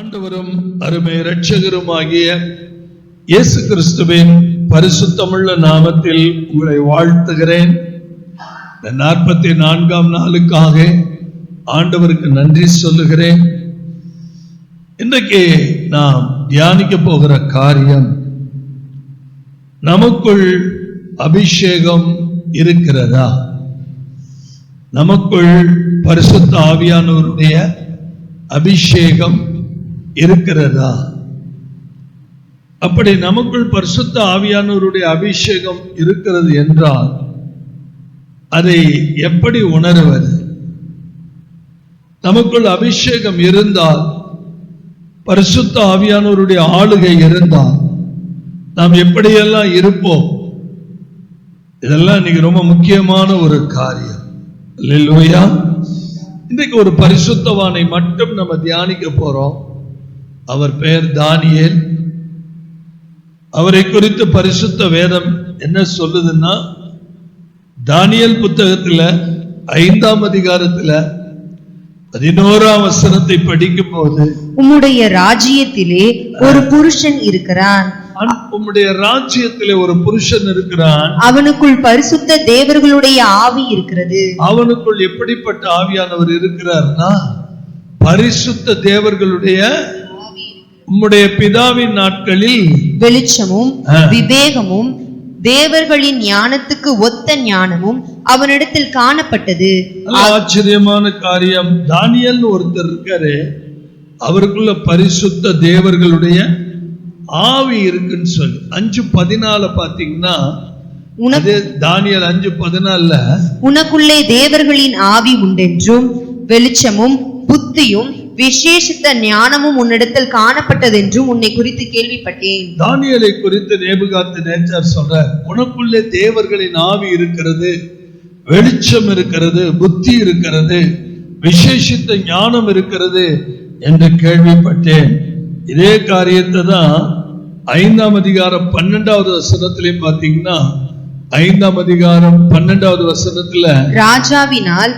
ஆண்டவரும் அருமை இரட்சகருமாகிய இயேசு கிறிஸ்துவின் பரிசுத்தமுள்ள நாமத்தில் உங்களை வாழ்த்துகிறேன். 44ஆம் நாளுக்காக ஆண்டவருக்கு நன்றி சொல்லுகிறேன். இன்றைக்கு நாம் தியானிக்க போகிற காரியம், நமக்குள் அபிஷேகம் இருக்கிறதா? நமக்குள் பரிசுத்த ஆவியானவருடைய அபிஷேகம் இருக்கிறதா? அப்படி நமக்குள் பரிசுத்த ஆவியானவருடைய அபிஷேகம் இருக்கிறது என்றால் அதை எப்படி உணருவது? நமக்குள் அபிஷேகம் இருந்தால், பரிசுத்த ஆவியானவருடைய ஆளுகை இருந்தால் நாம் எப்படியெல்லாம் இருப்போம்? இதெல்லாம் இன்னைக்கு ரொம்ப முக்கியமான ஒரு காரியம். அல்லேலூயா. இன்றைக்கு ஒரு பரிசுத்தவானை மட்டும் நம்ம தியானிக்க போறோம். அவர் பெயர் தானியேல். அவரை குறித்து பரிசுத்த வேதம் என்ன சொல்லுதுன்னா, தானியேல் புத்தகத்துல 5ஆம் அதிகாரத்துல 11ஆம் வசனத்தை படிக்கும் போது, உம்முடைய ராஜ்யத்திலே ஒரு புருஷன் இருக்கிறான், உம்முடைய ராஜ்யத்திலே ஒரு புருஷன் இருக்கிறான், அவனுக்குள் பரிசுத்த தேவர்களுடைய ஆவி இருக்கிறது. அவனுக்குள் எப்படிப்பட்ட ஆவியானவர் இருக்கிறார்னா, பரிசுத்த தேவர்களுடைய, உம்முடைய பிதாவின் நாட்களில் வெளிச்சமும் விவேகமும் தேவர்களின் ஞானத்துக்கு ஒத்த ஞானமும் அவனிடத்தில் காணப்பட்டது. ஆச்சரியமான காரியம். தானியேல் ஒருத்தர் இருக்காரு, அவருக்குள்ள பரிசுத்த தேவர்களுடைய ஆவி இருக்குன்னு சொல்லி 5:14 பாத்தீங்கன்னா, தானியேல் 5:14, உனக்குள்ளே தேவர்களின் ஆவி உண்டென்றும் வெளிச்சமும் புத்தியும் விசேஷித்த ஞானமும் உன்னிடத்தில் காணப்பட்டதென்றும் உன்னை குறித்து கேள்விப்பட்டேன். தானியேலை குறித்து நேபுகாத்நேச்சார் சொல்றார், உனக்குள்ளே தேவர்களின் ஆவி இருக்கிறது, வெளிச்சம் இருக்கிறது, புத்தி இருக்கிறது, விசேஷித்த ஞானம் இருக்கிறது என்று கேள்விப்பட்டேன். இதே காரியத்தை தான் 5ஆம் அதிகாரம் 12வது வசனத்திலையும் பாத்தீங்கன்னா, 5ஆம் அதிகாரம் 12வது வசனத்துல, ராஜாவினால்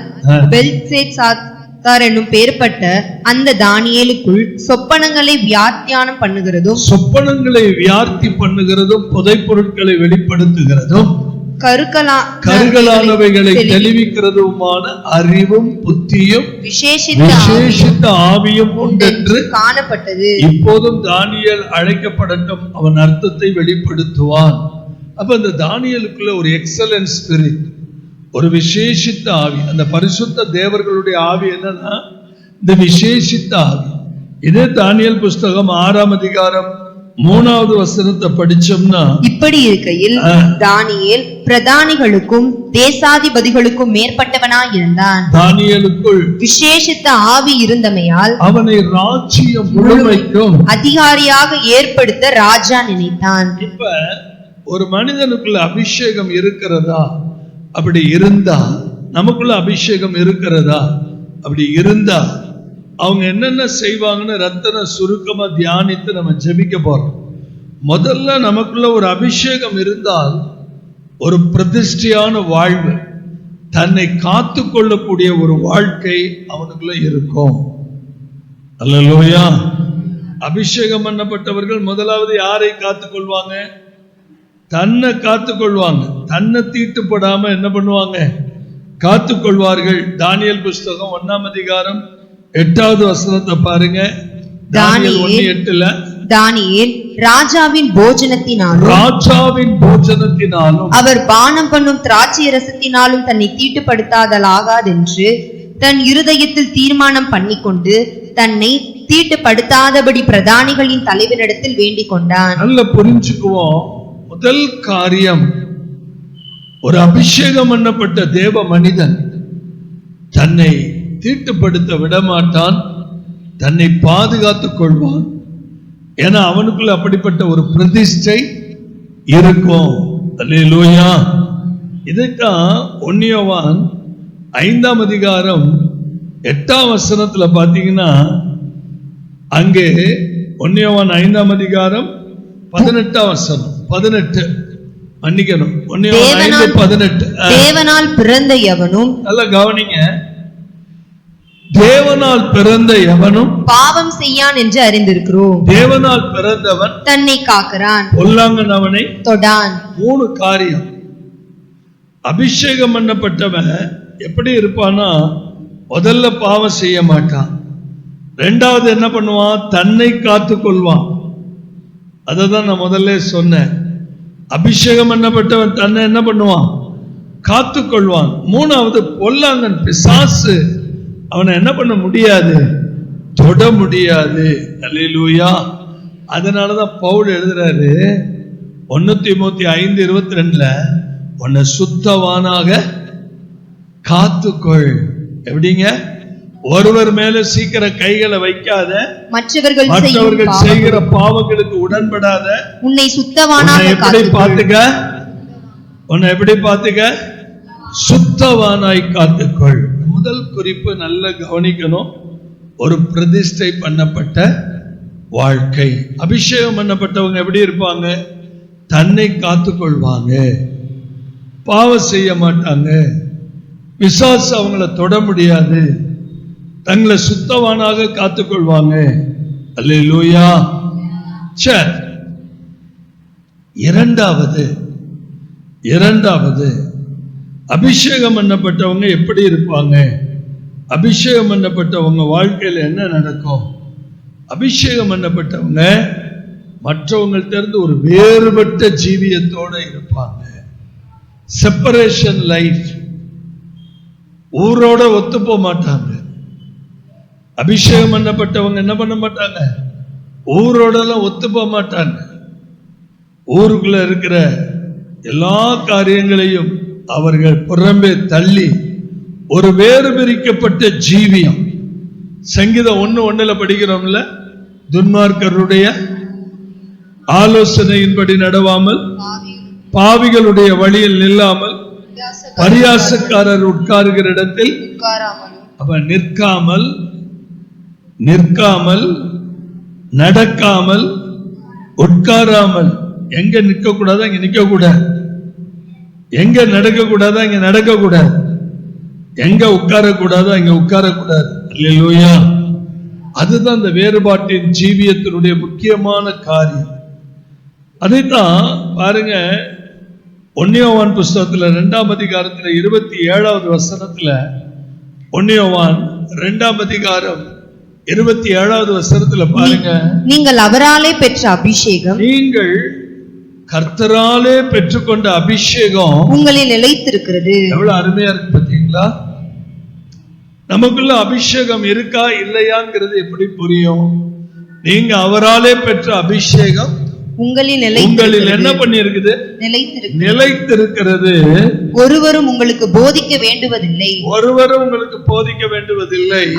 பெல்ஷாத்சார் என்னும் பெயர்பட்ட அந்த தானியேலுக்குள் சொப்பனங்களை வியாக்கியானம் பண்ணுகிறதும், சொப்பனங்களை வியார்த்தி பண்ணுகிறதும், புதை பொருட்களை வெளிப்படுத்துகிறதும், கருகலானவைகளை தெளிவிக்கிறதுமான அறிவும் புத்தியும் விசேஷித்த ஆவியும் உண்டென்று காணப்பட்டது. இப்போதும் தானியேல் அழைக்கப்படட்டும், அவன் அர்த்தத்தை வெளிப்படுத்துவான். அப்ப அந்த தானியேலுக்குள்ள ஒரு எக்ஸலன்ஸ் ஸ்பிரிட், ஒரு விசேஷித்த ஆவி, அந்த பரிசுத்த தேவர்களுடைய ஆவி என்னன்னா இந்த விசேஷித்த ஆவி. இதே தானியேல் புஸ்தகம் 6ஆம் அதிகாரம் 3வது வசனத்தை படிச்சோம்னா, இப்படி இருக்கையில் தானியேல் பிரதானிகளுக்கும் தேசாதிபதிகளுக்கும் மேற்பட்டவனாய் இருந்தான். தானியேலுக்குள் விசேஷித்த ஆவி இருந்தமையால் அவனை ராஜ்யம் முழுமைக்கும் அதிகாரியாக ஏற்படுத்த ராஜா நினைத்தான். இப்ப ஒரு மனிதனுக்குள்ள அபிஷேகம் இருக்கிறதா? அப்படி இருந்தா, நமக்குள்ள அபிஷேகம் இருக்கிறதா? அப்படி இருந்தா அவங்க என்னென்ன செய்வாங்கன்னு ரத்தன சுருக்கமா தியானித்து நம்ம ஜெபிக்க போறோம். முதல்ல நமக்குள்ள ஒரு அபிஷேகம் இருந்தால் ஒரு பிரதிஷ்டையான வாழ்வு, தன்னை காத்து கொள்ளக்கூடிய ஒரு வாழ்க்கை அவனுக்குள்ள இருக்கும். அல்லேலூயா. அபிஷேகம் பண்ணப்பட்டவர்கள் முதலாவது யாரை காத்துக் கொள்வாங்க? தன்னை காத்துக் கொள்வாங்க. தன்னை தீட்டுப்படாம என்ன பண்ணுவாங்க? காத்துக் கொள்வார்கள். தானியேல் புஸ்தகம் 1ஆம் அதிகாரம் 8வது வசனத்தை பாருங்க. தானியேல் 1:8, தானியேல் ராஜாவின் போஜனத்தினாலும் அவர் பானம் பண்ணும் திராட்சை ரசத்தினாலும் தன்னை தீட்டுப்படுத்தாதலாகாதென்று தன் இருதயத்தில் தீர்மானம் பண்ணிக்கொண்டு தன்னை தீட்டுப்படுத்தாதபடி பிரதானிகளின் தலைவனிடத்தில் வேண்டிக் கொண்டான். நல்ல புரிஞ்சுக்குவோம். முதல் காரியம், ஒரு அபிஷேகம் பண்ணப்பட்ட தேவ மனிதன் தன்னை தீட்டுப்படுத்த விடமாட்டான், தன்னை பாதுகாத்துக் கொள்வான். ஏன்னா அவனுக்குள்ள அப்படிப்பட்ட ஒரு பிரதிஷ்டை இருக்கும். அல்லேலூயா. இதைத்தான் 1 யோவான் 5ஆம் அதிகாரம் 8ஆம் வசனத்துல பாத்தீங்கன்னா, அங்கே 1 யோவான் 5ஆம் அதிகாரம் 18ஆம் வசனம் 18, மன்னிக்கணும், 1 யோவான் 5:18, தேவனால் பிறந்த எவனும், நல்லா கவனிங்க, தேவனால் பிறந்த எவனும் பாவம் செய்யான் என்று அறிந்திருக்கிறோம். தேவனால் பிறந்தவன் தன்னை காக்கிறான், பொல்லாங்கன் அவனை தொடான். 3 காரியம். அபிஷேகம் பண்ணப்பட்டவன் எப்படி இருப்பானா, முதல்ல பாவம் செய்ய மாட்டான். 2வது என்ன பண்ணுவான், தன்னை காத்து கொள்வான். அததான் நான் முதல்ல சொன்னேன். அபிஷேகம் பண்ணப்பட்டவன் தன்னை என்ன பண்ணுவான், காத்து கொள்வான். 3வது பொல்லாங்கன் பிசாசு அவனை என்ன பண்ண முடியாது, தொட முடியாது. அல்லேலூயா. அதனாலதான் பவுல் எழுதுறாரு 1 தீமோத்தேயு 5:22 உன்னை சுத்தவானாக காத்துக்கொள். எப்படிங்க, ஒருவர் மேல சீக்கிரம் கைகளை வைக்காத, மற்றவர்கள் செய்கிற பாவங்களுக்கு உடன்படாத, உன்னை சுத்தவானாக எப்படி பாத்துக்க, உன்னை எப்படி பாத்துக்க, சுத்தவானாய் காத்துக்கொள். முதல் குறிப்பு நல்ல கவனிக்கணும். ஒரு பிரதிஷ்டை பண்ணப்பட்ட வாழ்க்கை. அபிஷேகம் பண்ணப்பட்டவங்க எப்படி இருப்பாங்க, தன்னை காத்துக்கொள்வாங்க, பாவம் செய்ய மாட்டாங்க, பிசாசு அவங்கள தொட முடியாது, தங்களை சுத்தவானாக காத்துக்கொள்வாங்க. அல்லேலூயா. சரி, இரண்டாவது அபிஷேகம் பண்ணப்பட்டவங்க எப்படி இருப்பாங்க, அபிஷேகம் பண்ணப்பட்டவங்க வாழ்க்கையில் என்ன நடக்கும். அபிஷேகம் பண்ணப்பட்டவங்க மற்றவங்கள்ட்ட இருந்து ஒரு வேறுபட்ட ஜீவியத்தோட இருப்பாங்க. Separation life. ஊரோட ஒத்து போக மாட்டாங்க. அபிஷேகம் பண்ணப்பட்டவங்க என்ன பண்ண மாட்டாங்க, ஊரோட எல்லாம் ஒத்து போக மாட்டாங்க. ஊருக்குள்ள இருக்கிற எல்லா காரியங்களையும் அவர்கள் புறம்பே தள்ளி ஒரு வேறு பிரிக்கப்பட்ட ஜீவியம். சங்கீதம் 1:1 படிக்கிறோம்ல, துன்மார்க்கருடைய ஆலோசனையின்படி நடவாமல், பாவிகளுடைய வழியில் நில்லாமல், பரியாசக்காரர் உட்காருகிற இடத்தில் அவன் நிற்காமல் நடக்காமல் உட்காராமல். எங்க நிற்க கூடாதா இங்க நிற்க கூடாது, எங்க நடக்க கூடாதா இங்க நடக்க கூடாது, எங்க உட்கார கூடாதா இங்க உட்கார கூடாது. அல்லேலூயா. அதுதான் அந்த வேறுபாட்டின் ஜீவியத்தினுடைய முக்கியமான காரியம். அதைத்தான் பாருங்க, 1 யோவான் புஸ்தகத்துல 2ஆம் அதிகாரத்துல 27வது வசனத்துல, 1 யோவான் 2ஆம் அதிகாரம் 27வது வசனத்துல பாருங்க, நீங்கள் அவராலே பெற்ற அபிஷேகம், நீங்கள் கர்த்தராலே பெற்றுக்கொண்ட அபிஷேகம் உங்களில் நிலைத்திருக்கிறது. எவ்வளவு அருமையா இருக்கு பாத்தீங்களா. நமக்குள்ள அபிஷேகம் இருக்கா இல்லையாங்கிறது எப்படி புரியும்? நீங்க அவராலே பெற்ற அபிஷேகம் உங்களில் என்ன பண்ணி இருக்குது, நிலைத்திருக்கிறது. ஒருவரும் உங்களுக்கு போதிக்க வேண்டுவதில்லை.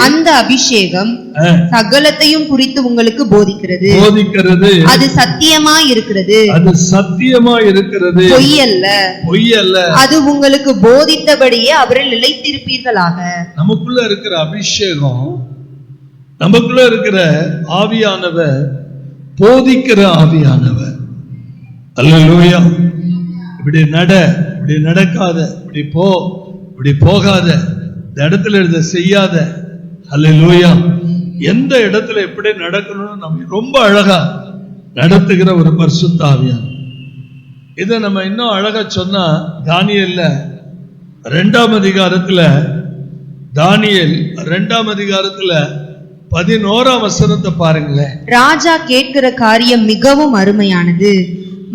அந்த அபிஷேகம் சகலத்தையும் குறித்து உங்களுக்கு போதிக்கிறது. அது சத்தியமாய் இருக்கிறது, பொய்யல்ல. அது உங்களுக்கு போதித்தபடியே அவரில் நிலைத்திருப்பீர்களாக. நமக்குள்ள இருக்கிற அபிஷேகம், நமக்குள்ள இருக்கிற ஆவியானவர் போதிக்கிற ஆவியானவர். அல்லேலூயா. இப்படி நட, இப்படி நடக்காத, இப்படி போ, இப்படி போகாத, இந்த இடத்துல இதை செய்யாத. அல்லேலூயா. எந்த இடத்துல எப்படி நடக்கணும்னு நம்ம ரொம்ப அழகா நடத்துகிற ஒரு பரிசுத்த ஆவியானவர். இதை நம்ம இன்னும் அழகா சொன்னா, தானியேல்ல 2ஆம் அதிகாரத்துல, தானியேல் 2ஆம் அதிகாரத்துல 11ஆம் வசனத்தை பாருங்களேன். ராஜா கேட்கிற காரியம் மிகவும் அருமையானது.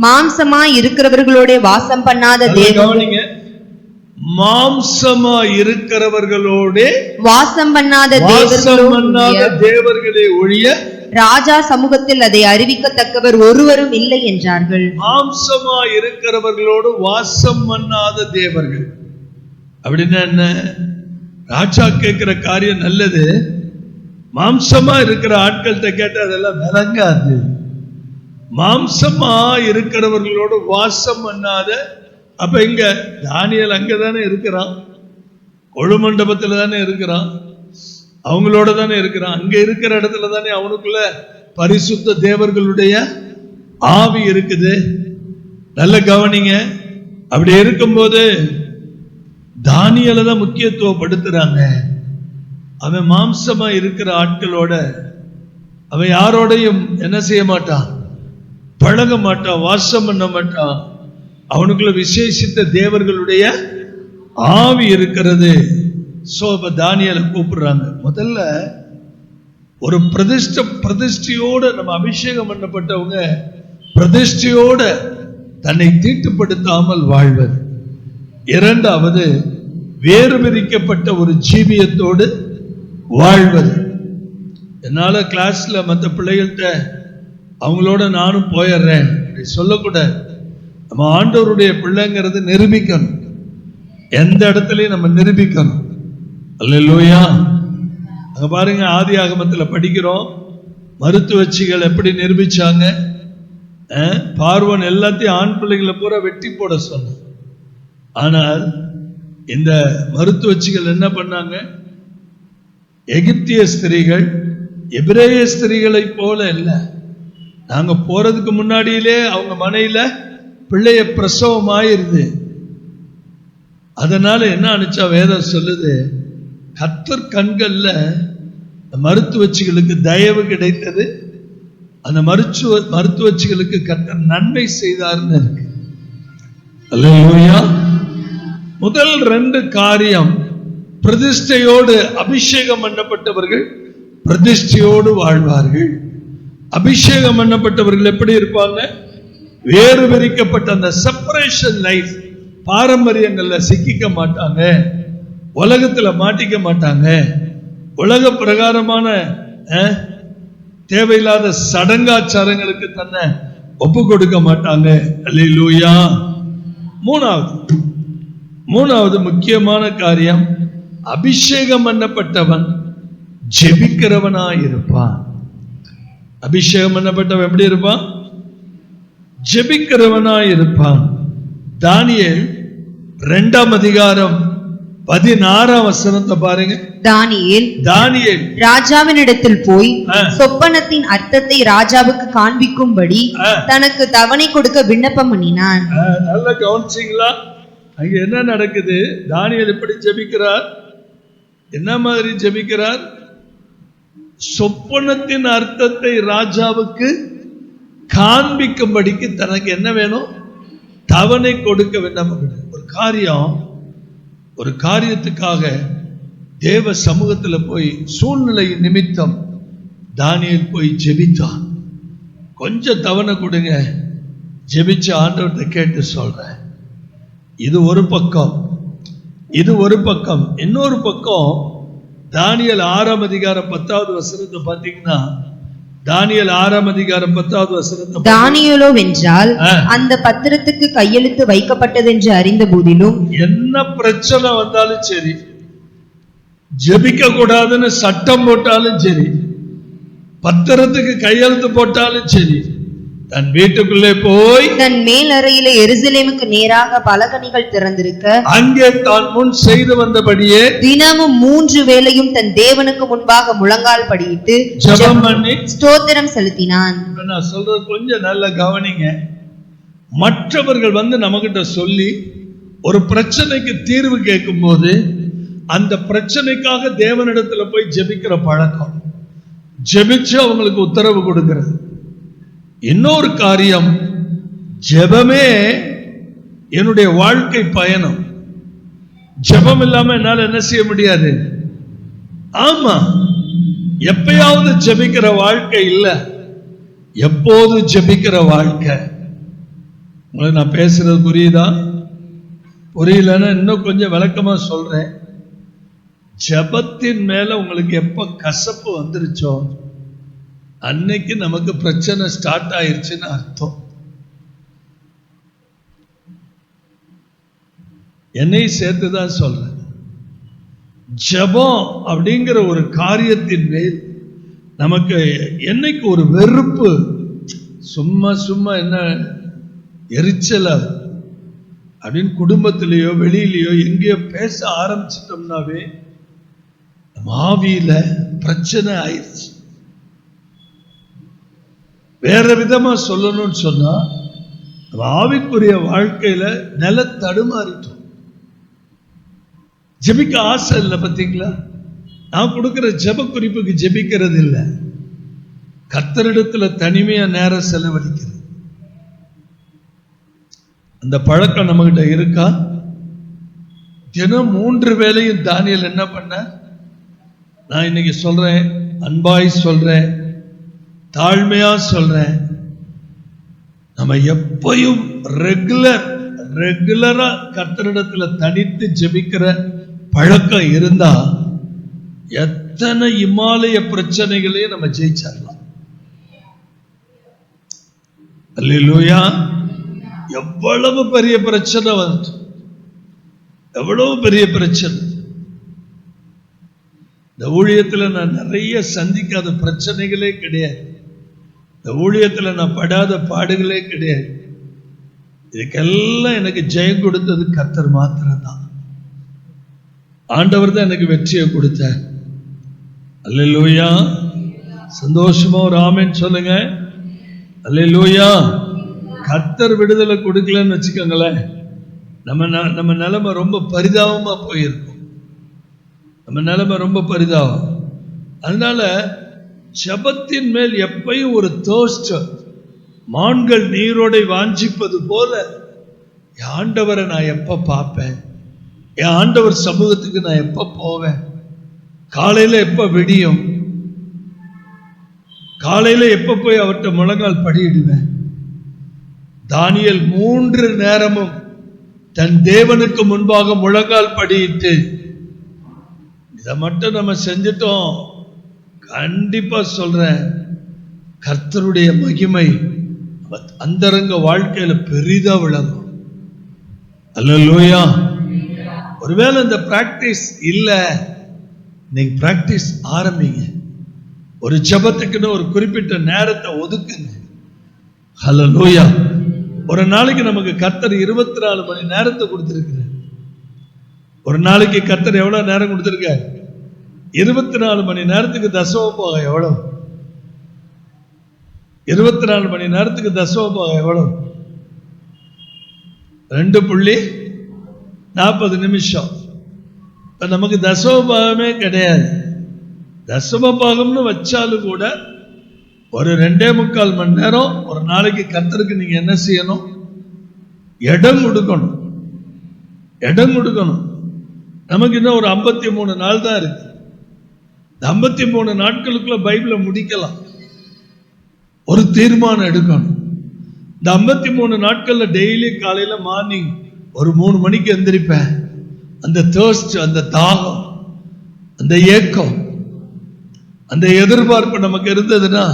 மாம்சமாய் இருக்கிறவர்களோட வாசம் பண்ணாத கவனிங்க, மாம்சமாய் இருக்கிறவர்களோட வாசம் பண்ணாத தேவர்களே ஒழிய ராஜா சமூகத்தில் அதை அறிவிக்கத்தக்கவர் ஒருவரும் இல்லை என்றார்கள். மாம்சமாய் இருக்கிறவர்களோடு வாசம் பண்ணாத தேவர்கள் அப்படின்னா என்ன? ராஜா கேட்கிற காரியம் நல்லது, மாம்சமா இருக்கிற ஆட்கள்கிட்ட கேட்ட அதெல்லாம் விளங்காது. மாம்சமா இருக்கிறவர்களோடு வாசம் பண்ணாத. அப்ப இங்க தானியேல் அங்கதானே இருக்கிறான், கொழுமண்டபத்துல தானே இருக்கிறான், அவங்களோட தானே இருக்கிறான். அங்க இருக்கிற இடத்துல தானே அவனுக்குள்ள பரிசுத்த தேவர்களுடைய ஆவி இருக்குது. நல்ல கவனிங்க. அப்படி இருக்கும்போது தானியேலை தான் முக்கியத்துவப்படுத்துறாங்க. அவன் மாம்சமா இருக்கிற ஆட்களோட அவன் யாரோடையும் என்ன செய்ய மாட்டான், பழக மாட்டான், வாசம் பண்ண மாட்டான். அவனுக்குள்ள விசேஷித்த தேவர்களுடைய ஆவி இருக்கிறது. சோ இப்ப தானியேலை கூப்பிடுறாங்க. முதல்ல ஒரு பிரதிஷ்டையோட நம்ம அபிஷேகம் பண்ணப்பட்டவங்க பிரதிஷ்டையோட தன்னை தீட்டுப்படுத்தாமல் வாழ்வது. இரண்டாவது, வேறு பிரிக்கப்பட்ட ஒரு ஜீவியத்தோடு வாழ்வது. என்னால கிளாஸ்ல மற்ற பிள்ளைகள்கிட்ட அவங்களோட நானும் போயிடுறேன் சொல்லக்கூடாது. நம்ம ஆண்டவருடைய பிள்ளைங்கிறது நிரூபிக்கணும். எந்த இடத்துலயும் நம்ம நிரூபிக்கணும். அல்லேலூயா. அங்க பாருங்க, ஆதி ஆகமத்தில் படிக்கிறோம், மருத்துவச்சிகள் எப்படி நிரூபிச்சாங்க. பார்வன் எல்லாத்தையும் ஆண் பிள்ளைகளை பூரா வெட்டி போட சொன்ன. ஆனால் இந்த மருத்துவச்சிகள் என்ன பண்ணாங்க, எகிப்திய ஸ்திரீகள் எபிரேய ஸ்திரீகளை போல இல்லை. நாங்க போறதுக்கு முன்னாடியிலே அவங்க மனையில பிள்ளைய பிரசவம் ஆயிருது. அதனால என்ன அனுச்சா வேதம் சொல்லுது, கர்த்தர் கண்கள்ல மருத்துவச்சிகளுக்கு தயவு கிடைத்தது, அந்த மருத்துவச்சிகளுக்கு கர்த்தர் நன்மை செய்தார்னு இருக்கு. அல்லேலூயா. முதல் 2 காரியம், பிரதிஷ்டையோடு அபிஷேகம் பண்ணப்பட்டவர்கள் பிரதிஷ்டையோடு வாழ்வார்கள். அபிஷேகம் பண்ணப்பட்டவர்கள் எப்படி இருப்பாங்க, வேறு பிரிக்கப்பட்ட அந்த செப்பரேஷன் லைஃப், பாரம்பரியங்கள்ல சிக்கிக்க மாட்டாங்க, உலகத்துல மாட்டிக்க மாட்டாங்க, உலக பிரகாரமான தேவையில்லாத சடங்காச்சாரங்களுக்கு தன்னை ஒப்பு கொடுக்க மாட்டாங்க. அல்லேலூயா. மூணாவது முக்கியமான காரியம், அபிஷேகம் பண்ணப்பட்டவன் ஜெபிக்கிறவனாயிருப்பான். அபிஷேகம் பண்ணப்பட்டவன் எப்படி இருப்பான், ஜெபிக்கிறவனாயிருப்பான். தானியேல் 2ஆம் அதிகாரம் 16ஆம் வசனத்தை பாருங்க. தானியேல் ராஜாவினிடத்தில் போய் சொப்பனத்தின் அர்த்தத்தை ராஜாவுக்கு காண்பிக்கும்படி தனக்கு தவணை கொடுக்க விண்ணப்பம் பண்ணினான். நல்லா கவனிச்சீங்களா? அங்க என்ன நடக்குது? தானியேல் எப்படி ஜெபிக்கிறார், என்ன மாதிரி ஜெபிக்கிறார்? சொப்பனத்தின் அர்த்தத்தை ராஜாவுக்கு காண்பிக்கும்படிக்கு தனக்கு என்ன வேணும், தவணை கொடுக்க விண்ணப்பம். ஒரு காரியத்துக்காக தேவ சமூகத்துல போய் சூழ்நிலை நிமித்தம் தானியேல் போய் ஜெபித்தான். கொஞ்சம் தவணை கொடுங்க, ஜெபிச்சு ஆண்டவர்கிட்ட கேட்டு சொல்றேன். இது ஒரு பக்கம். இன்னொரு பக்கம் தானியேல் 6ஆம் அதிகாரம் 10வது வசனத்தை பார்த்தீங்கன்னா, தானியேல் 6ஆம் அதிகாரம் 10வது வசனத்தை, தானியேலோ வென்றால் அந்த பத்திரத்துக்கு கையெழுத்து வைக்கப்பட்டது என்று அறிந்த போதிலும், என்ன பிரச்சனை வந்தாலும் சரி, ஜெபிக்க கூடாதுன்னு சட்டம் போட்டாலும் சரி, பத்திரத்துக்கு கையெழுத்து போட்டாலும் சரி, தன் வீட்டுக்குள்ளே போய் தன் மேல் அறையிலே எருசலேமுக்கு நேராக பலகணிகள் திறந்திருக்க அங்கே தான் முன் செய்து வந்தபடியே தினமும் 3 வேளையும் தன் தேவனுக்கு முன்பாக முழங்கால் படியிட்டு ஜெபம் பண்ணி ஸ்தோத்திரம் செலுத்தினான். நான் சொல்றது கொஞ்சம் நல்ல கவனிங்க. மற்றவர்கள் வந்து நம்மகிட்ட சொல்லி ஒரு பிரச்சனைக்கு தீர்வு கேட்கும் போது அந்த பிரச்சனைக்காக தேவனிடத்துல போய் ஜெபிக்கிற பழக்கம், ஜெபிச்சு அவங்களுக்கு உத்தரவு கொடுக்கிறது. இன்னொரு காரியம், ஜெபமே என்னுடைய வாழ்க்கை பயணம். ஜெபம் இல்லாம என்னால என்ன செய்ய முடியாது. ஆமா, எப்பயாவது ஜெபிக்கிற வாழ்க்கை இல்ல, எப்போது ஜெபிக்கிற வாழ்க்கை. உங்களுக்கு நான் பேசுறது புரியுதா? புரியலன்னா இன்னும் கொஞ்சம் விளக்கமா சொல்றேன். ஜெபத்தின் மேல உங்களுக்கு எப்ப கசப்பு வந்துருச்சோ அன்னைக்கு நமக்கு பிரச்சனை ஸ்டார்ட் ஆயிருச்சுன்னு அர்த்தம். என்னையும் சேர்த்துதான் சொல்றேன். ஜெபம் அப்படிங்கிற ஒரு காரியத்தின் மேல் நமக்கு என்னைக்கு ஒரு வெறுப்பு, சும்மா என்ன எரிச்சல அப்படின்னு குடும்பத்திலேயோ வெளியிலேயோ எங்கேயோ பேச ஆரம்பிச்சிட்டோம்னாவே ஆவியில பிரச்சனை ஆயிடுச்சு. வேற விதமா சொல்லணும்னு சொன்னா, ஆவிக்குரிய வாழ்க்கையில நில தடுமாறிட்டோம். ஜெபிக்க ஆசை இல்லை. பார்த்தீங்களா? நான் கொடுக்கிற ஜெப குறிப்புக்கு ஜெபிக்கிறது இல்லை, கர்த்தரிடத்துல தனிமையா நேரம் செலவழிக்கிறது. அந்த பழக்கம் நம்மகிட்ட இருக்கா? தினம் 3 வேளையும் தானியேல் என்ன பண்ண? நான் இன்னைக்கு சொல்றேன், அன்பாய் சொல்றேன், தாழ்மையா சொல்றேன், நம்ம எப்பயும் ரெகுலரா கர்த்தரிடத்துல தனித்து ஜெபிக்கிற பழக்கம் இருந்தா எத்தனை இமாலய பிரச்சனைகளையும் நம்ம ஜெயிச்சிடலாம். அல்லேலூயா. எவ்வளவு பெரிய பிரச்சனை வந்து, எவ்வளவு பெரிய பிரச்சனை. இந்த ஊழியத்துல நான் நிறைய சந்திக்காத பிரச்சனைகளே கிடையாது. இந்த ஊழியத்துல நான் படாத பாடுகளே கிடையாது. இதுக்கெல்லாம் எனக்கு ஜெயம் கொடுத்தது கர்த்தர் மாத்திரம்தான். ஆண்டவர் தான் எனக்கு வெற்றியை கொடுத்தார். அல்லேலூயா. சந்தோஷமா ஒரு ஆமென் சொல்லுங்க. அல்லேலூயா. கர்த்தர் விடுதலை கொடுக்கலன்னு வச்சுக்கோங்களேன், நம்ம நிலைமை ரொம்ப பரிதாபமா போயிருக்கும். நம்ம நிலைமை ரொம்ப பரிதாபம். அதனால ஜெபத்தின் மேல் எப்பயும் ஒரு தோஸ்ட், மான்கள் நீரோடை வாஞ்சிப்பது போல என் ஆண்டவரை நான் எப்ப பார்ப்பேன், என் ஆண்டவர் சமூகத்துக்கு நான் எப்ப போவேன், காலையில எப்ப விடியும், காலையில எப்ப போய் அவர்கிட்ட முழங்கால் படியிடுவேன். தானியேல் 3 நேரமும் தன் தேவனுக்கு முன்பாக முழங்கால் படியிட்டு, இதை மட்டும் நம்ம செஞ்சிட்டோம், கண்டிப்பா சொல்றேன், கர்த்தருடைய மகிமை அந்தரங்க வாழ்க்கையில பெரிதா விளங்கும். அல்லேலூயா. ஒருவேளை இந்த பிராக்டிஸ் இல்ல, நீங்க பிராக்டிஸ் ஆரம்பிங்க. ஒரு ஜெபத்துக்குன்னு ஒரு குறிப்பிட்ட நேரத்தை ஒதுக்குங்க. அல்லேலூயா. ஒரு நாளைக்கு நமக்கு கர்த்தர் 24 மணி நேரத்தை கொடுத்திருக்கிறார். ஒரு நாளைக்கு கர்த்தர் எவ்வளவு நேரம் கொடுத்திருக்கார்? 24 மணி நேரத்துக்கு தசமபாகம் எவ்வளவு? 24 மணி நேரத்துக்கு தசமபாகம் எவ்வளவு? 2.40 நிமிஷம். நமக்கு தசமபாகமே கிடையாது. தசமபாகம்னு வச்சாலும் கூட ஒரு 2.25 மணி நேரம் ஒரு நாளைக்கு கர்த்தருக்கு நீங்க என்ன செய்யணும்? இடம் கொடுக்கணும். இடம் கொடுக்கணும். நமக்கு இன்னும் ஒரு 53 நாள் தான் இருக்கு. 53 நாட்களுக்குள்ள பைபிளை முடிக்கலாம். ஒரு தீர்மானம் எடுக்கணும். இந்த 53 நாட்கள்ல டெய்லி காலையில மார்னிங் ஒரு 3 மணிக்கு எந்திரிப்பேன். அந்த தர்ஸ்ட், அந்த தாகம், அந்த ஏக்கம், அந்த எதிர்பார்ப்பு நமக்கு இருந்ததுன்னா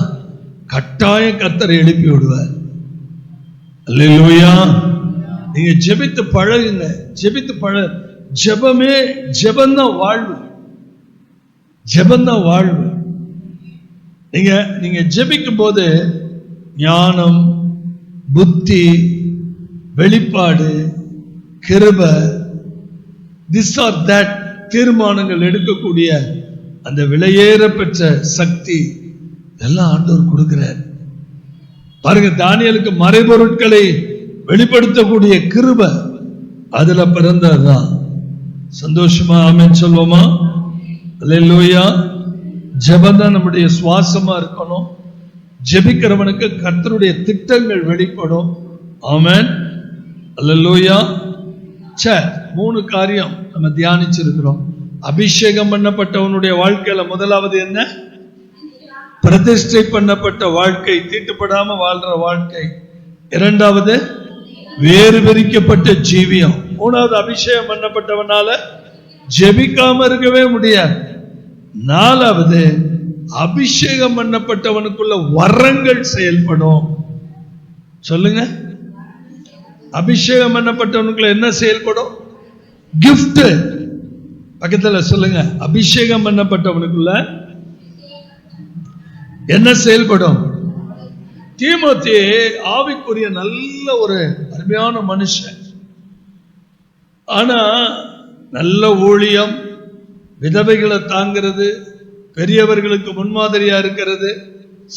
கட்டாயம் கர்த்தரை எழுப்பி விடுவார். அல்லேலூயா. நீங்க ஜெபித்து பழகுங்க. ஜெபித்து ஜெபமே, ஜெபந்தான் வாழ்வு. ஜெபந்தான் வாழ்வு. நீங்க ஜெபிக்கும் போது ஞானம், புத்தி, வெளிப்பாடு, கிருபை, திஸ் ஆர் தட் தீர்மானங்கள் எடுக்கக்கூடிய அந்த விலையேற பெற்ற சக்தி எல்லாம் ஆண்டவர் கொடுக்கிறார். பாருங்க, தானியேலுக்கு மறைபொருட்களை வெளிப்படுத்தக்கூடிய கிருபை அதுல பிறந்ததுதான். சந்தோஷமா ஆமென் சொல்வோமா? அல்லேலூயா. ஜெபம் தான் நம்முடைய சுவாசமா இருக்கணும். ஜெபிக்கிறவனுக்கு கர்த்தருடைய திட்டங்கள் வெளிப்படும். ஆமென். அல்லேலூயா. 3 காரியம் நம்ம தியானிச்சிருக்கிறோம். அபிஷேகம் பண்ணப்பட்டவனுடைய வாழ்க்கையில முதலாவது என்ன? பிரதிஷ்டை பண்ணப்பட்ட வாழ்க்கை, தீட்டுப்படாம வாழ்ற வாழ்க்கை. 2வது வேறு பிரிக்கப்பட்ட ஜீவியம். 3வது அபிஷேகம் பண்ணப்பட்டவனால ஜெபிக்காம இருக்கவே முடியாது. 4வது அபிஷேகம் பண்ணப்பட்டவனுக்குள்ள வரங்கள் செயல்படும். சொல்லுங்க, அபிஷேகம் பண்ணப்பட்டவனுக்குள்ள என்ன செயல்படும்? கிஃப்ட். பக்கத்துல சொல்லுங்க, அபிஷேகம் பண்ணப்பட்டவனுக்குள்ள என்ன செயல்படும்? தீமோத்தே ஆவிக்குரிய நல்ல ஒரு அருமையான மனுஷன். ஆனா நல்ல ஊழியம், விதவைகளை தாங்கிறது, பெரியவர்களுக்கு முன்மாதிரியா இருக்கிறது,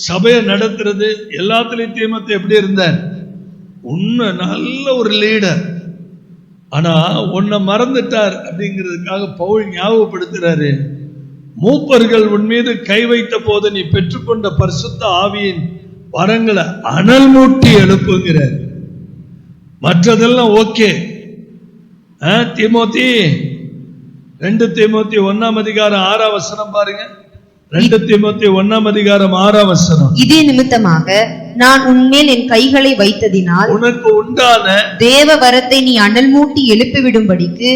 சபையை நடத்துறது, எல்லாத்துலயும் தீமோத்தே எப்படி இருந்தார்? உன்ன நல்ல ஒரு லீடர். ஆனா உன்னை மறந்துட்டார் அப்படிங்கிறதுக்காக பவுல் ஞாபகப்படுத்துறாரு. மூப்பர்கள் உன் மீது கை வைத்த போது நீ பெற்றுக்கொண்ட பரிசுத்த ஆவியின் வரங்களை அனல் மூட்டி எழுப்புகிறார். மற்றதெல்லாம் ஓகே. தீமோத்தி 2 தீமோத்தி 1:6 பாருங்க. 2 தீமோத்தி 1:6 இதே நிமித்தமாக நான் உன்மேல் என் கைகளை வைத்ததினால் உனக்கு உண்டான தேவ வரத்தை நீ அனல் மூட்டி எழுப்பிவிடும்படிக்கு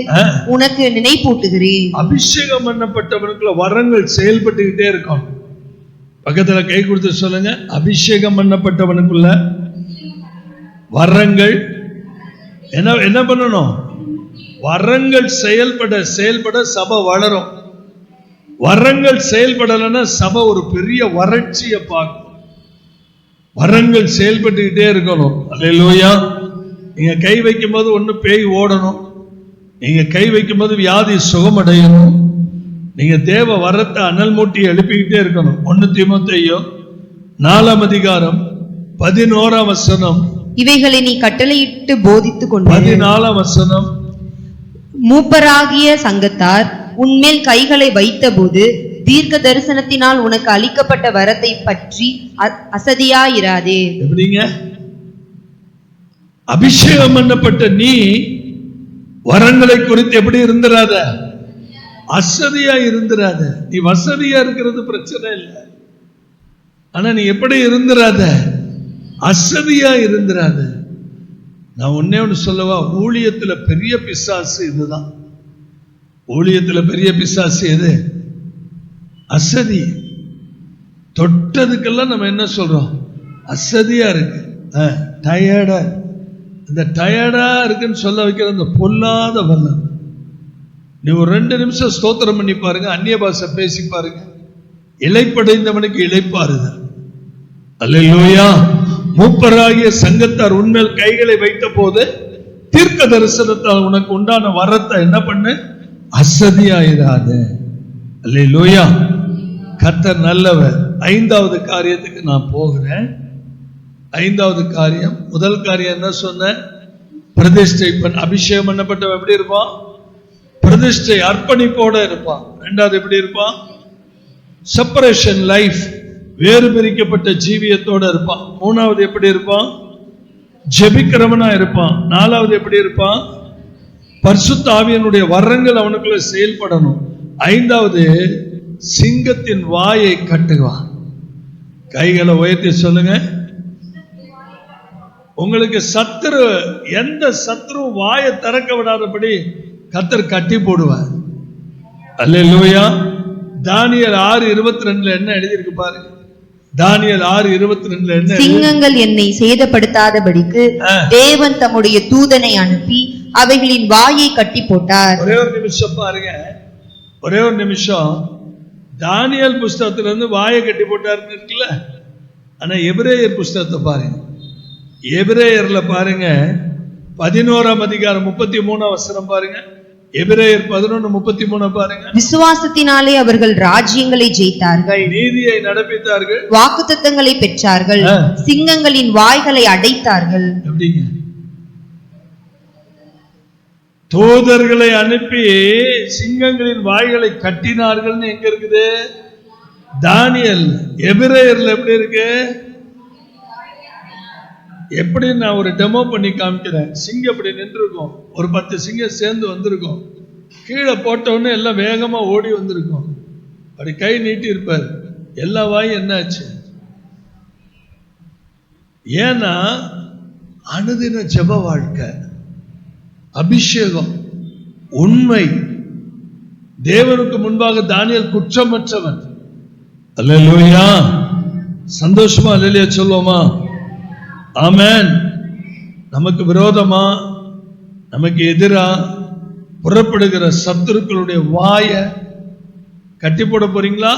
உனக்கு நினைப்பூட்டுகிறேன். அபிஷேகம் பண்ணப்பட்டவனுக்குள்ள வரங்கள் செயல்பட்டுக்கிட்டே இருக்கும். பக்கத்துல கை கொடுத்து சொல்லுங்க, அபிஷேகம் பண்ணப்பட்டவனுக்குள்ள வரங்கள் என்ன பண்ணணும்? வரங்கள் செயல்பட சபை வளரும். வரங்கள் செயல்படலைன்னா சபை ஒரு பெரிய வறட்சியை பார்க்கும். வரங்கள் செயல்பட்டுக்கிட்டே இருக்கணும். அல்லேலூயா. நீங்க கை வைக்கும் போது ஒண்ணு பேய் ஓடணும், நீங்க கை வைக்கும் போது வியாதி சுகமடையணும், நீங்க தேவ வரத்தை அனல் மூட்டி எழுப்பிக்கிட்டே இருக்கணும். 1 தீமோத்தேயு 4:11 இவைகளை நீ கட்டளையிட்டு போதித்துக் கொண்டு 14 மூப்பராகிய சங்கத்தார் உன்மேல் கைகளை வைத்தபோது தீர்க்க தரிசனத்தினால் உனக்கு அளிக்கப்பட்ட வரத்தை பற்றி அசதியாயிராதே. எப்படிங்க? அபிஷேகம் பண்ணப்பட்ட நீ வரங்களை குறித்து எப்படி இருந்திராத, அசதியா இருந்திராத. நீ வசதியா இருக்கிறது பிரச்சனை இல்லை, ஆனா நீ எப்படி இருந்திராத, அசதியா இருந்திராத. நான் ஒன்னே ஒன்று சொல்லவா, ஊழியத்துல பெரிய பிசாசு இதுதான். ஊழியத்துல பெரிய பிசாசு எது? அசதி. தொட்டதுக்கெல்லாம் நம்ம என்ன சொல்றோம்? அசதியா இருக்கு, டயர்டா. இந்த டயர்டா இருக்குன்னு சொல்ல வைக்கிற அந்த பொல்லாத வல்லம். நீ ஒரு 2 நிமிஷம் ஸ்தோத்திரம் பண்ணி பாருங்க, அந்நிய பாஷை பேசி பாருங்க, இளைப்படைந்தவனுக்கு இளைப்பாறுதல். அல்லேலூயா. மூப்பராகிய சங்கத்தார் உன்மேல் கைகளை வைத்த போது தீர்க்க தரிசனத்தால் உனக்கு உண்டான வரத்தை என்ன பண்ணு? அசதியாயிராத. அல்லேலூயா. கர்த்தர் நல்லவர். 5வது காரியத்துக்கு நான் போகிறேன். 5வது காரியம், முதல் காரியம் என்ன சொன்ன? பிரதிஷ்டை அபிஷேகம் பண்ணப்பட்டவன் எப்படி இருப்பான்? பிரதிஷ்டை அர்ப்பணிப்போட இருப்பான். 2வது எப்படி இருப்பான்? செப்பரேஷன் லைஃப், வேறு பிரிக்கப்பட்ட ஜீவியத்தோட இருப்பான். 3வது எப்படி இருப்பான்? ஜெபிக்கிறவனா இருப்பான். 4வது எப்படி இருப்பான்? பரிசுத்த ஆவியினுடைய வரங்கள் அவனுக்குள்ள செயல்படணும். 5வது சிங்கத்தின் வாயை கட்டுவான். கைகளை உயர்த்தி சொல்லுங்க. உங்களுக்கு சத்துரு, எந்த சத்துரு வாயை திறக்க விடாதபடி கர்த்தர் கட்டி போடுவார். அல்லேலூயா. தானியேல் 6:22 என்ன எழுதியிருக்கு பாருங்க. தானியேல் 6:22 என்ன? சிங்கங்கள் என்னை சேதப்படுத்தாதபடிக்கு தேவன் தம்முடைய தூதனை அனுப்பி அவைகளின் வாயை கட்டி போட்டார். ஒரே ஒரு நிமிஷம் பாருங்க, ஒரே ஒரு நிமிஷம். தானியேல் புஸ்தகத்துல இருந்து வாயை கட்டி போட்டாருன்னு இருக்குல்ல, ஆனா எபிரேயர் புஸ்தகத்தை பாருங்க. எபிரேயர்ல பாருங்க 11ஆம் அதிகாரம் 33 பாருங்க. எபிரேயர் 11:33 பாருங்க. விசுவாசத்தினாலே அவர்கள் ராஜ்யங்களை ஜெயித்தார்கள், நீதியை நடப்பித்தார்கள், வாக்குத்தத்தங்களை பெற்றார்கள், சிங்கங்களின் வாய்களை அடைத்தார்கள். எப்படிங்க? தூதர்களை அனுப்பி சிங்கங்களின் வாய்களை கட்டினார்கள். எங்க இருக்குது? தானியேல். எபிரேயர்ல எப்படி இருக்கு? எப்படி? நான் ஒரு டெமோ பண்ணி காமிக்கிறேன். சிங்கம் அப்படி நின்று இருக்கும், ஒரு 10 சிங்கம் சேர்ந்து வந்திருக்கும். கீழே போட்டவொடனே எல்லாம் வேகமா ஓடி வந்திருக்கும். அப்படி கை நீட்டி இருப்பார். எல்லா வாயும் என்னாச்சு? ஏன்னா அனுதின ஜெப வாழ்க்கை, அபிஷேகம், உண்மை. தேவனுக்கு முன்பாக தானியேல் குற்றமற்றவன். அல்லேலூயா. சந்தோஷமா அல்லேலூயா சொல்லுவோமா? ஆமென். நமக்கு விரோதமா, நமக்கு எதிரா புறப்படுகிற சத்துருக்களுடைய வாயை கட்டி போட போறீங்களா,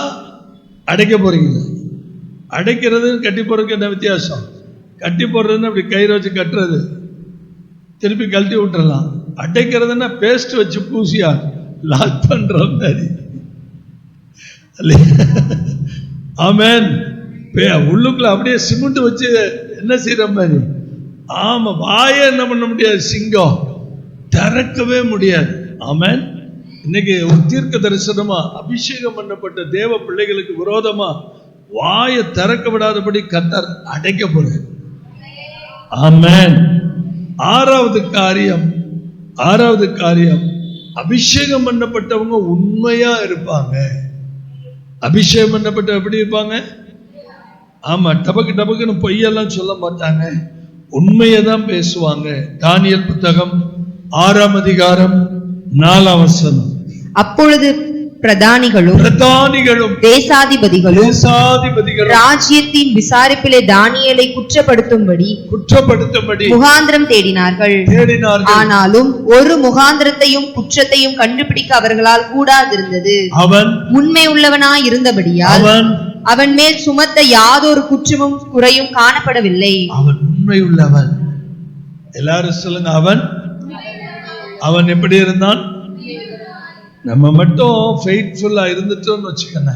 அடைக்க போறீங்களா? அடைக்கிறது கட்டி போறதுக்கு என்ன வித்தியாசம்? கட்டி போடுறதுன்னு அப்படி கயிறு வச்சு கட்டுறது, திருப்பி கழட்டி விட்டுறலாம். அடைக்கிறதுன்னா பேஸ்ட் வச்சு பூசியா லாக் பண்ற மாதிரி. ஆமென். உள்ளுக்குள்ள அப்படியே சிமெண்ட் வச்சு என்ன செய்யற மாதிரி. ஆமா, வாயை என்ன பண்ண முடியாது, சிங்கம் திறக்கவே முடியாது. ஆமென். இன்னைக்கு ஒரு தீர்க்க தரிசனமா அபிஷேகம் பண்ணப்பட்ட தேவ பிள்ளைகளுக்கு விரோதமா வாயை திறக்க விடாதபடி கர்த்தர் அடைக்க போறார். ஆமென். ஆறாவது காரியம் அபிஷேகம் பண்ணப்பட்டவங்க உண்மையா இருப்பாங்க. அபிஷேகம் பண்ணப்பட்ட எப்படி இருப்பாங்க? ஆமா, டபக்குன்னு பொய்யெல்லாம் சொல்ல மாட்டாங்க, உண்மையை தான் பேசுவாங்க. தானியேல் புத்தகம் 6ஆம் அதிகாரம் 4ஆம் வசனம். அப்பொழுது பிரதானிகளும் தேசாதிபதிகளும் ராஜ்யத்தின் விசாரிப்பிலே தானியேலை குற்றப்படுத்தும்படி முகாந்திரம் தேடினார்கள். ஆனாலும் ஒரு முகாந்திரத்தையும் குற்றத்தையும் கண்டுபிடிக்க அவர்களால் கூடாதிருந்தது. அவன் உண்மை உள்ளவனாய் இருந்தபடியால் அவன் மேல் சுமத்த யாதொரு குற்றமும் குறையும் காணப்படவில்லை. அவன் உண்மை உள்ளவன். எல்லாரும் சொல்லுங்க, அவன் எப்படி இருந்தான்? நம்ம மட்டும் ஃபெய்த்ஃபுல்லா இருந்துட்டோம்னு வச்சுக்கோங்க,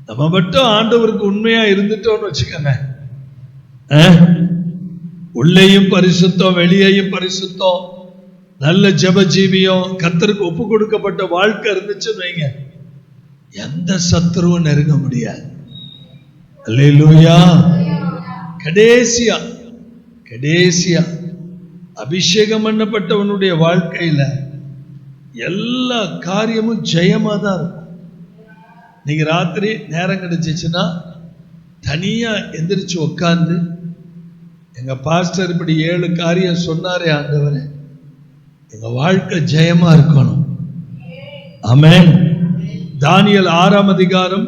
நம்ம மட்டும் ஆண்டவருக்கு உண்மையா இருந்துட்டோம்னு வச்சுக்கோங்க, உள்ளேயும் பரிசுத்தம் வெளியேயும் பரிசுத்தம், நல்ல ஜெப ஜீவியம், கர்த்தருக்கு ஒப்பு கொடுக்கப்பட்ட வாழ்க்கை இருந்துச்சுன்னு வைங்க, எந்த சத்துருவும் நெருங்க முடியாது. அல்லேலூயா. கடைசியா அபிஷேகம் பண்ணப்பட்டவனுடைய வாழ்க்கையில எல்லா காரியமும் ஜெயமா தான் இருக்கும். நீங்க ராத்திரி நேரம் கிடைச்சிச்சுன்னா தனியா எந்திரிச்சு உட்கார்ந்து, எங்க பாஸ்டர் இப்படி 7 காரியம் சொன்னாரே ஆண்டவரே, எங்க வாழ்க்கை ஜெயமா இருக்கணும். ஆமென். தானியேல் 6ஆம் அதிகாரம்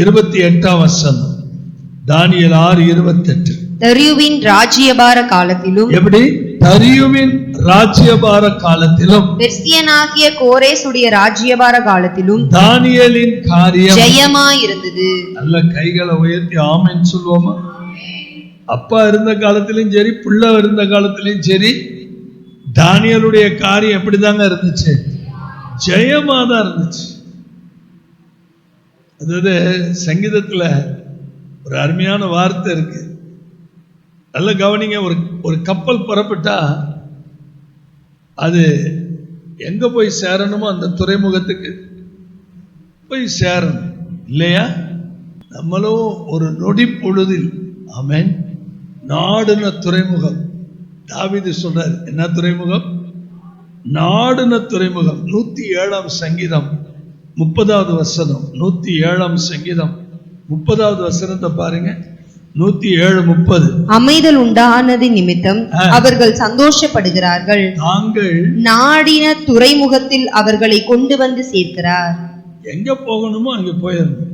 28ஆம் வசனம். தானியேல் 6:28. தரியுவின் ராஜ்யபார காலத்திலும், எப்படி? தரியுவின் ராஜ்யபார காலத்திலும், பெர்சியனாகிய கோரேசுடைய ராஜ்யபார காலத்திலும் தானியேலின் காரியம் ஜெயமாய் இருந்தது. நல்ல கைகளை உயர்த்தி ஆமென் சொல்லுவோமா? அப்பா இருந்த காலத்திலும் சரி, பிள்ளை இருந்த காலத்திலும் சரி, தானியேலுடைய காரியம் எப்படிதாங்க இருந்துச்சு? ஜெயமா தான் இருந்துச்சு. அதாவது சங்கீதத்துல ஒரு அருமையான வார்த்தை இருக்கு, நல்ல கவனிங்க. ஒரு கப்பல் புறப்பட்டா அது எங்க போய் சேரணுமோ அந்த துறைமுகத்துக்கு போய் சேரணும் இல்லையா? நம்மளும் ஒரு நொடி பொழுதில், ஆமென், நாடுன துறைமுகம். தாவீது சொல்றாரு, என்ன துறைமுகம்? நாடுன துறைமுகம். 107ஆம் சங்கீதம் 30வது வசனம். 107ஆம் சங்கீதம் 30வது வசனத்தை பாருங்க. 107:30. அமைதல் உண்டானது நிமித்தம் அவர்கள் சந்தோஷப்படுகிறார்கள். தாங்கள் நாடின துறைமுகத்தில் அவர்களை கொண்டு வந்து சேர்க்கிறார். எங்க போகணுமோ அங்க போயிடணும்.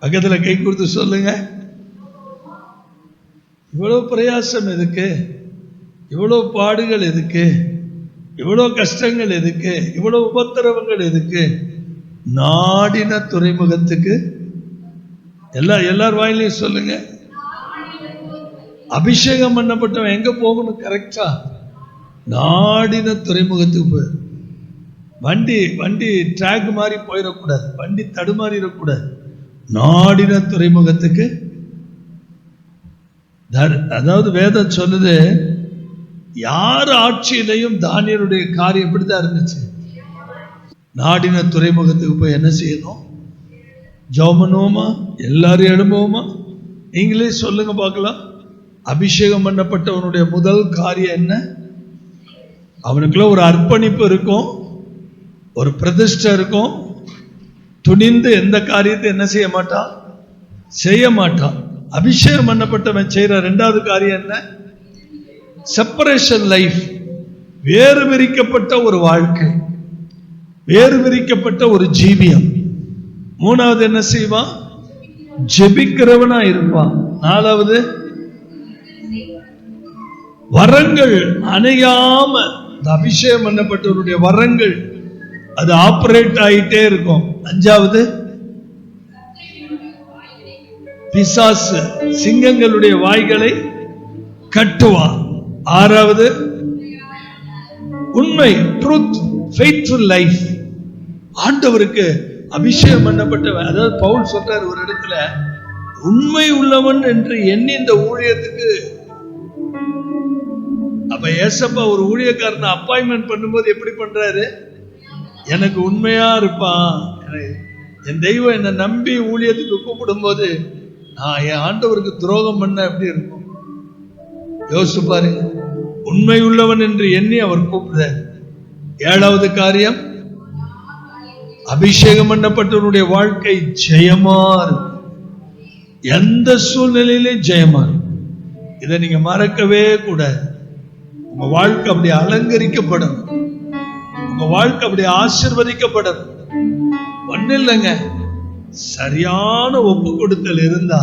பக்கத்துல கை கொடுத்து சொல்லுங்க, இவ்வளவு பிரயாசம் எதுக்கு? இவ்வளவு பாடுகள் எதுக்கு? இவ்வளவு கஷ்டங்கள் எதுக்கு? இவ்வளவு உபத்திரவங்கள் எதுக்கு? நாடின துறைமுகத்துக்கு. எல்லார் வாயிலையும் சொல்லுங்க, அபிஷேகம் பண்ணப்பட்டவன் எங்க போகணும்? கரெக்டா நாடின துறைமுகத்துக்கு போய். வண்டி ட்ராக் மாதிரி போயிடக்கூடாது, வண்டி தடுமாறிடக்கூடாது. நாடின துறைமுகத்துக்கு. அதாவது வேதம் சொல்லுது, யார் ஆட்சியிலையும் தானியேலுடைய காரியம் எப்படிதான் இருந்துச்சு? நாடின துறைமுகத்துக்கு போய் என்ன செய்யணும்? ஜெபம் பண்ணுவோமா? எல்லாரும் எழும்புவோமா? நீங்களே சொல்லுங்க பார்க்கலாம். அபிஷேகம் பண்ணப்பட்டவனுடைய முதல் காரியம் என்ன? அவனுக்குள்ள ஒரு அர்ப்பணிப்பு இருக்கும், ஒரு பிரதிஷ்டை இருக்கும். துணிந்து எந்த காரியத்தை என்ன செய்ய மாட்டான். அபிஷேகம் பண்ணப்பட்டவன் செய்யற 2வது காரியம் என்ன? Separation life. வேறு விரிக்கப்பட்ட ஒரு வாழ்க்கை, வேறு விரிக்கப்பட்ட ஒரு ஜீவியம். 3வது என்ன செய்வான்? ஜெபிக்கிறவனா இருப்பான். 4வது வரங்கள் அணையாம, அபிஷேகம் பண்ணப்பட்டவருடைய வரங்கள் அது ஆபரேட் ஆயிட்டே இருக்கும். 5வது பிசாசு சிங்கங்களுடைய வாய்களை கட்டுவான். 6வது உண்மை, ட்ரூத், ஃபெய்த்ஃபுல் லைஃப். ஆண்டவருக்கு அபிஷேகம் பண்ணப்பட்டவன். அதாவது பவுல் சொல்றாரு ஒரு இடத்துல, உண்மை உள்ளவன் என்று எண்ணி இந்த ஊழியத்துக்கு. அப்ப ஏசப்பா ஒரு ஊழியக்காரனை அப்பாயின்மெண்ட் பண்ணும்போது எப்படி பண்றாரு? எனக்கு உண்மையா இருப்பான், என் தெய்வம் என்னை நம்பி ஊழியத்துக்கு கூப்பிடும் போது நான் என் ஆண்டவருக்கு துரோகம் பண்ண எப்படி இருக்கும் யோசிச்சு பாருங்க. உண்மை உள்ளவன் என்று எண்ணி அவர் கூப்பிடுறார். 7வது காரியம், அபிஷேகம் பண்ணப்பட்டவனுடைய வாழ்க்கை ஜெயமா இருக்கும். எந்த சூழ்நிலையிலே ஜெயமா இருக்கும். இதை நீங்க மறக்கவே கூடாது. உங்க வாழ்க்கை அப்படி அலங்கரிக்கப்படும், உங்க வாழ்க்கை அப்படி ஆசீர்வதிக்கப்படும். ஒன்னும் இல்லைங்க, சரியான ஒப்பு கொடுத்தல் இருந்தா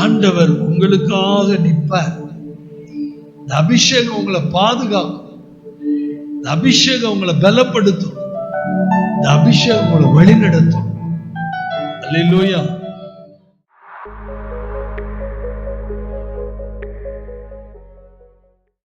ஆண்டவர் உங்களுக்காக நிற்பார். இந்த அபிஷேகம் உங்களை பாதுகாக்கும், இந்த அபிஷேகம் உங்களை பலப்படுத்தும், இந்த அபிஷேகம் உங்களை வழிநடத்தும். அல்லேலூயா.